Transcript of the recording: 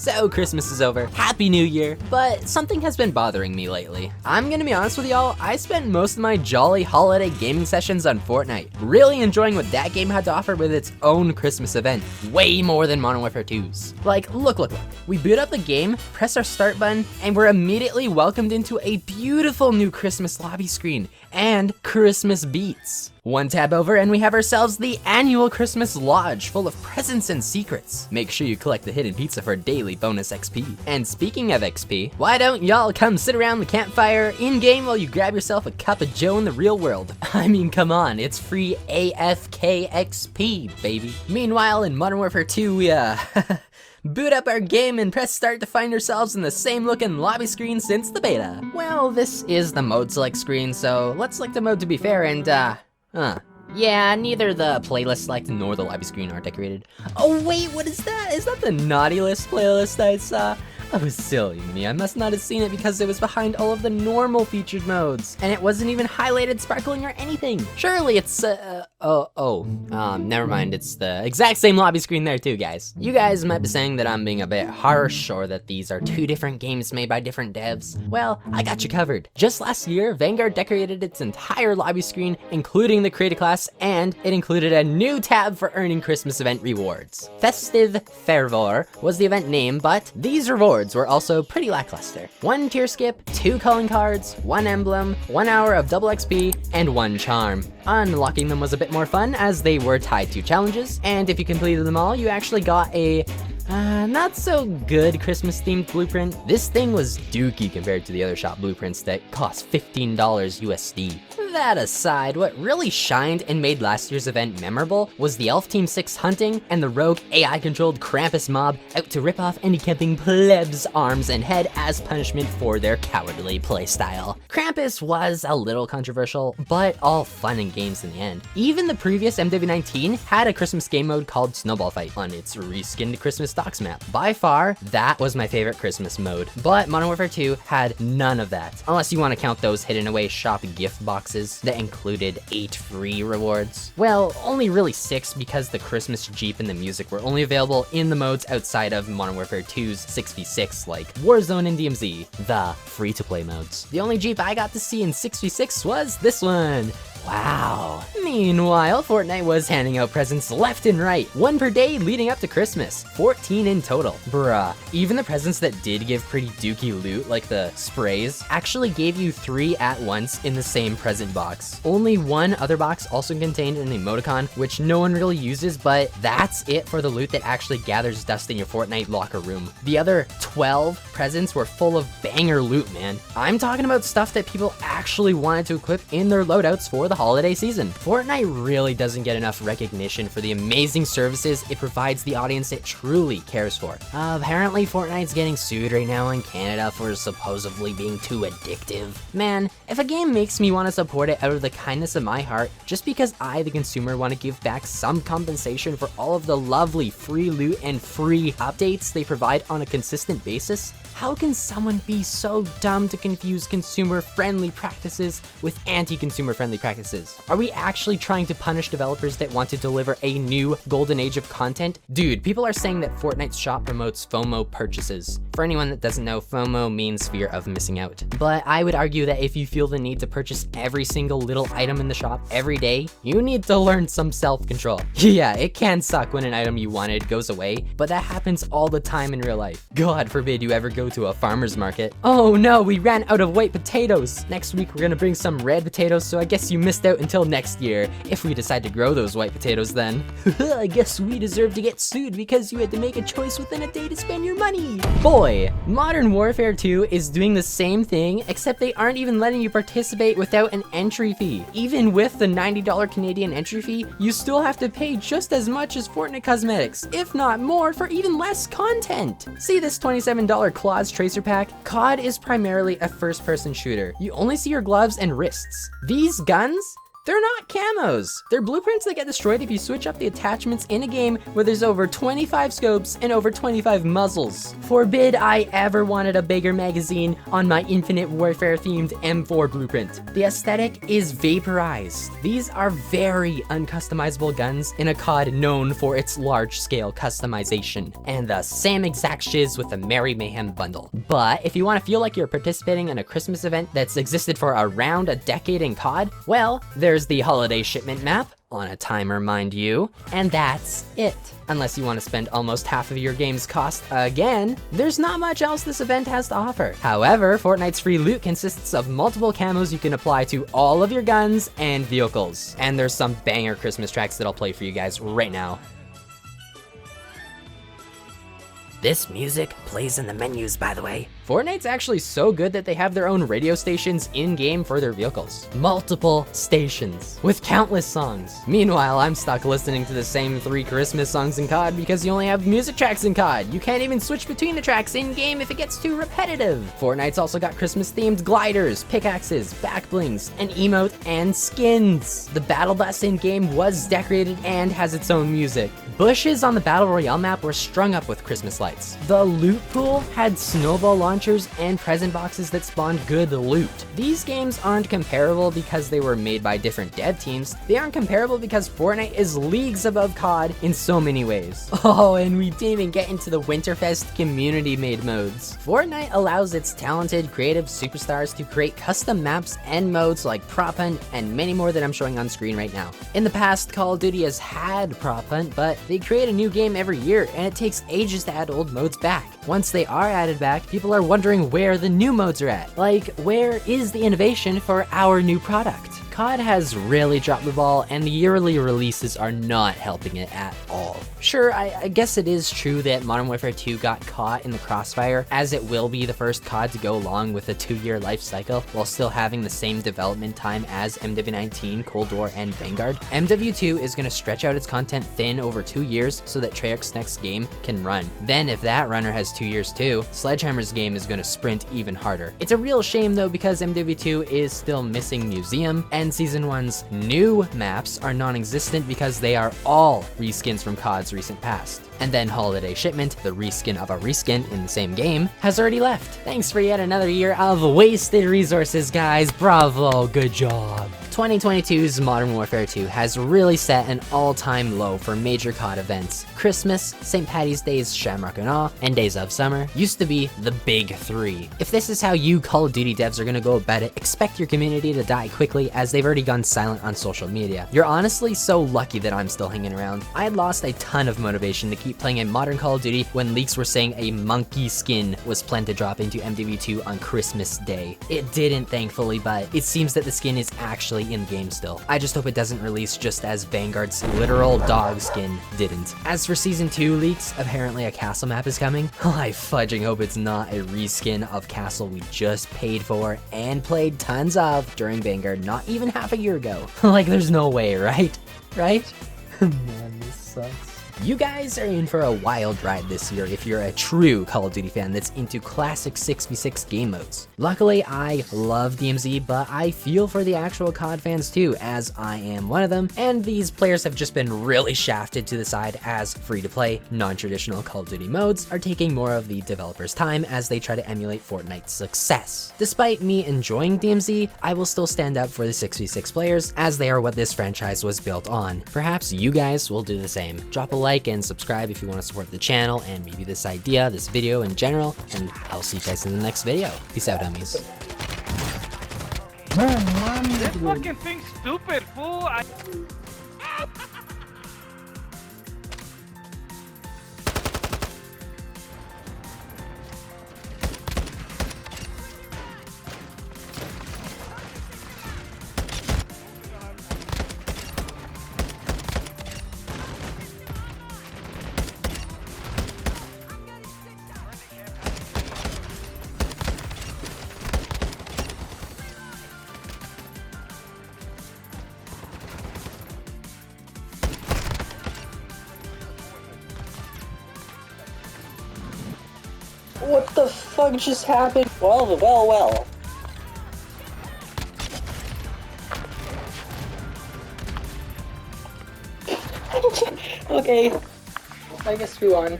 So Christmas is over, Happy New Year, but something has been bothering me lately. I'm gonna be honest with y'all, I spent most of my jolly holiday gaming sessions on Fortnite, really enjoying what that game had to offer with its own Christmas event, way more than Modern Warfare 2's. Like, look. We boot up the game, press our start button, and we're immediately welcomed into a beautiful new Christmas lobby screen and Christmas beats. One tab over and we have ourselves the annual Christmas Lodge full of presents and secrets. Make sure you collect the hidden pizza for daily bonus XP. And speaking of XP, why don't y'all come sit around the campfire in-game while you grab yourself a cup of joe in the real world? I mean, come on, it's free AFK XP, baby. Meanwhile, in Modern Warfare 2, we boot up our game and press start to find ourselves in the same looking lobby screen since the beta. Well, this is the mode select screen, so let's select the mode to be fair and, yeah, neither the playlist select nor the lobby screen are decorated. Oh wait, what is that? Is that the naughty list playlist I saw? Oh, silly me, I must not have seen it because it was behind all of the normal featured modes, and it wasn't even highlighted, sparkling, or anything. Surely it's, never mind, it's the exact same lobby screen there too, guys. You guys might be saying that I'm being a bit harsh, or that these are two different games made by different devs. Well, I got you covered. Just last year, Vanguard decorated its entire lobby screen, including the creator class, and it included a new tab for earning Christmas event rewards. Festive Fervor was the event name, but these rewards were also pretty lackluster. 1 tier skip, 2 calling cards, 1 emblem, 1 hour of double XP, and 1 charm. Unlocking them was a bit more fun as they were tied to challenges, and if you completed them all, you actually got a not so good Christmas themed blueprint. This thing was dookie compared to the other shop blueprints that cost $15 USD. That aside, what really shined and made last year's event memorable was the Elf Team 6 hunting and the rogue AI-controlled Krampus mob out to rip off any camping plebs' arms and head as punishment for their cowardly playstyle. Krampus was a little controversial, but all fun and games in the end. Even the previous MW19 had a Christmas game mode called Snowball Fight on its reskinned Christmas Docks map. By far, that was my favorite Christmas mode, but Modern Warfare 2 had none of that, unless you want to count those hidden away shop gift boxes that included 8 free rewards. Well, only really 6 because the Christmas Jeep and the music were only available in the modes outside of Modern Warfare 2's 6v6 like Warzone and DMZ, the free-to-play modes. The only Jeep I got to see in 6v6 was this one. Wow. Meanwhile, Fortnite was handing out presents left and right, 1 per day leading up to Christmas, 14 in total. Bruh, even the presents that did give pretty dookie loot, like the sprays, actually gave you 3 at once in the same present box. Only 1 other box also contained an emoticon, which no one really uses, but that's it for the loot that actually gathers dust in your Fortnite locker room. The other 12 presents were full of banger loot, man. I'm talking about stuff that people actually wanted to equip in their loadouts for the holiday season. Fortnite really doesn't get enough recognition for the amazing services it provides the audience it truly cares for. Apparently Fortnite's getting sued right now in Canada for supposedly being too addictive. Man, if a game makes me want to support it out of the kindness of my heart, just because I, the consumer, want to give back some compensation for all of the lovely free loot and free updates they provide on a consistent basis, how can someone be so dumb to confuse consumer-friendly practices with anti-consumer-friendly practices? Are we actually trying to punish developers that want to deliver a new golden age of content? Dude, people are saying that Fortnite's shop promotes FOMO purchases. For anyone that doesn't know, FOMO means fear of missing out. But I would argue that if you feel the need to purchase every single little item in the shop every day, you need to learn some self-control. Yeah, it can suck when an item you wanted goes away, but that happens all the time in real life. God forbid you ever go to a farmer's market. Oh no, we ran out of white potatoes. Next week we're gonna bring some red potatoes, so I guess you missed out until next year, if we decide to grow those white potatoes then. I guess we deserve to get sued because you had to make a choice within a day to spend your money. Boy, Modern Warfare 2 is doing the same thing, except they aren't even letting you participate without an entry fee. Even with the $90 Canadian entry fee, you still have to pay just as much as Fortnite cosmetics, if not more, for even less content. See this $27 Claws Tracer pack? COD is primarily a first-person shooter. You only see your gloves and wrists. These guns? They're not camos. They're blueprints that get destroyed if you switch up the attachments in a game where there's over 25 scopes and over 25 muzzles. Forbid I ever wanted a bigger magazine on my Infinite Warfare themed M4 blueprint. The aesthetic is vaporized. These are very uncustomizable guns in a COD known for its large-scale customization, and the same exact shiz with the Merry Mayhem bundle. But if you want to feel like you're participating in a Christmas event that's existed for around a decade in COD, well, there's the holiday shipment map, on a timer mind you, and that's it. Unless you want to spend almost half of your game's cost again, there's not much else this event has to offer. However, Fortnite's free loot consists of multiple camos you can apply to all of your guns and vehicles. And there's some banger Christmas tracks that I'll play for you guys right now. This music plays in the menus, by the way. Fortnite's actually so good that they have their own radio stations in-game for their vehicles. Multiple stations with countless songs. Meanwhile, I'm stuck listening to the same 3 Christmas songs in COD because you only have music tracks in COD. You can't even switch between the tracks in-game if it gets too repetitive. Fortnite's also got Christmas-themed gliders, pickaxes, back blings, an emote, and skins. The battle bus in-game was decorated and has its own music. Bushes on the Battle Royale map were strung up with Christmas lights. The loot pool had snowball launchers and present boxes that spawned good loot. These games aren't comparable because they were made by different dev teams. They aren't comparable because Fortnite is leagues above COD in so many ways. Oh, and we didn't even get into the Winterfest community-made modes. Fortnite allows its talented, creative superstars to create custom maps and modes like Prop Hunt and many more that I'm showing on screen right now. In the past, Call of Duty has had Prop Hunt, but they create a new game every year and it takes ages to add old modes back. Once they are added back, people are wondering where the new modes are at. Like, where is the innovation for our new product? COD has really dropped the ball, and the yearly releases are not helping it at all. Sure, I guess it is true that Modern Warfare 2 got caught in the crossfire, as it will be the first COD to go along with a 2-year life cycle, while still having the same development time as MW19, Cold War, and Vanguard. MW2 is going to stretch out its content thin over 2 years so that Treyarch's next game can run. Then if that runner has 2 years too, Sledgehammer's game is going to sprint even harder. It's a real shame though, because MW2 is still missing Museum, and Season 1's new maps are non-existent because they are all reskins from COD's recent past. And then Holiday Shipment, the reskin of a reskin in the same game, has already left. Thanks for yet another year of wasted resources, guys. Bravo, good job. 2022's Modern Warfare 2 has really set an all-time low for major COD events. Christmas, St. Paddy's Day's Shamrock and Awe, and Days of Summer used to be the big 3. If this is how you Call of Duty devs are gonna go about it, expect your community to die quickly, as they've already gone silent on social media. You're honestly so lucky that I'm still hanging around. I had lost a ton of motivation to keep playing a modern Call of Duty when leaks were saying a monkey skin was planned to drop into MW2 on Christmas Day. It didn't, thankfully, but it seems that the skin is actually in-game still. I just hope it doesn't release just as Vanguard's literal dog skin didn't. As for Season 2 leaks, apparently a castle map is coming. I fudging hope it's not a reskin of castle we just paid for and played tons of during Vanguard not even half a year ago. Like, there's no way, right? Right? Man, this sucks. You guys are in for a wild ride this year if you're a true Call of Duty fan that's into classic 6v6 game modes. Luckily, I love DMZ, but I feel for the actual COD fans too, as I am one of them, and these players have just been really shafted to the side as free-to-play, non-traditional Call of Duty modes are taking more of the developers' time as they try to emulate Fortnite's success. Despite me enjoying DMZ, I will still stand up for the 6v6 players, as they are what this franchise was built on. Perhaps you guys will do the same. Drop a like and subscribe if you want to support the channel and maybe this idea, this video in general, and I'll see you guys in the next video. Peace out, homies. This fucking thing's stupid, fool! What the fuck just happened? Well. Okay. I guess we won.